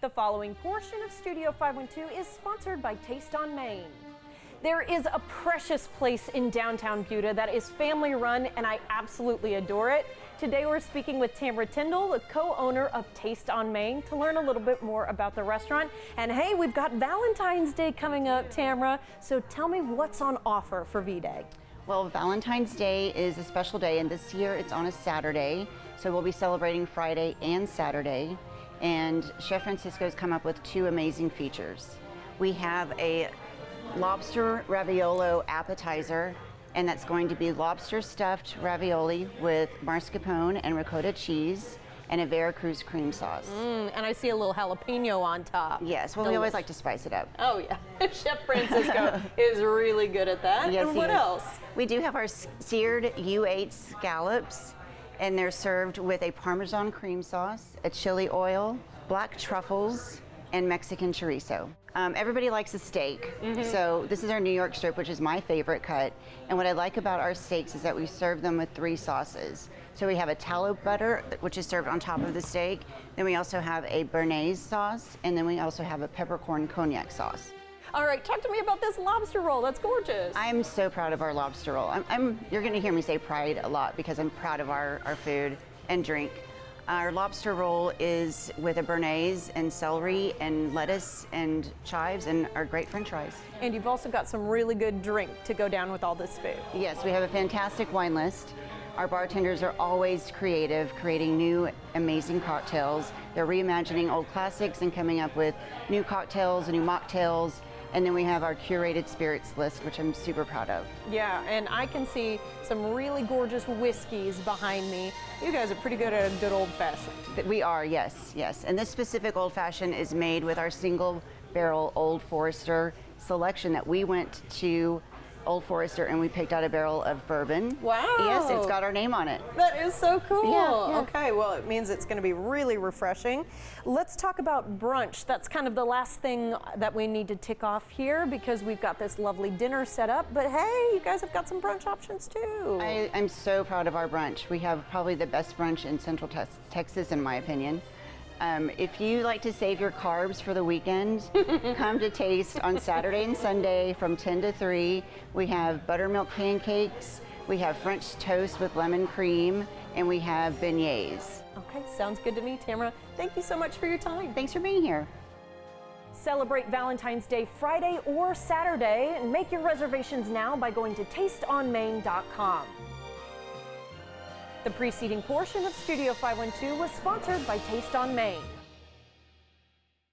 The following portion of Studio 512 is sponsored by Taste on Main. There is a precious place in downtown Buda that is family run, and I absolutely adore it. Today we're speaking with Tamra Tindol, the co-owner of Taste on Main, to learn a little bit more about the restaurant. And hey, we've got Valentine's Day coming up, Tamra, so tell me what's on offer for V-Day. Well, Valentine's Day is a special day, and this year it's on a Saturday, so we'll be celebrating Friday and Saturday. And Chef Francisco's come up with two amazing features. We have a lobster raviolo appetizer, and that's going to be lobster stuffed ravioli with mascarpone and ricotta cheese and a veracruz cream sauce. And I see a little jalapeno on top. Yes, well, we always like to spice it up. Oh yeah, Chef Francisco is really good at that. Yes, and what else? We do have our seared U8 scallops, and they're served with a Parmesan cream sauce, a chili oil, black truffles, and Mexican chorizo. Everybody likes a steak, so this is our New York strip, which is my favorite cut. And what I like about our steaks is that we serve them with three sauces. So we have a tallow butter, which is served on top of the steak. Then we also have a béarnaise sauce, and then we also have a peppercorn cognac sauce. All right, talk to me about this lobster roll. That's gorgeous. I'm so proud of our lobster roll. You're gonna hear me say pride a lot because I'm proud of our food and drink. Our lobster roll is with a béarnaise and celery and lettuce and chives and our great french fries. And you've also got some really good drink to go down with all this food. Yes, we have a fantastic wine list. Our bartenders are always creative, creating new, amazing cocktails. They're reimagining old classics and coming up with new cocktails and new mocktails. And then we have our curated spirits list, which I'm super proud of. Yeah, and I can see some really gorgeous whiskeys behind me. You guys are pretty good at a good old-fashioned. We are, yes, yes. And this specific old-fashioned is made with our single barrel Old Forester selection that we went to Old Forester and we picked out a barrel of bourbon. Wow. Yes, it's got our name on it. That is so cool. Yeah. Okay, well, it means it's going to be really refreshing. Let's talk about brunch. That's kind of the last thing that we need to tick off here because we've got this lovely dinner set up. But hey, you guys have got some brunch options too. I'm so proud of our brunch. We have probably the best brunch in Central Texas, in my opinion. If you like to save your carbs for the weekend, come to Taste on Saturday and Sunday from 10 to 3. We have buttermilk pancakes, we have French toast with lemon cream, and we have beignets. Okay, sounds good to me, Tamra. Thank you so much for your time. Thanks for being here. Celebrate Valentine's Day Friday or Saturday, and make your reservations now by going to tasteonmain.com. The preceding portion of Studio 512 was sponsored by Taste on Main.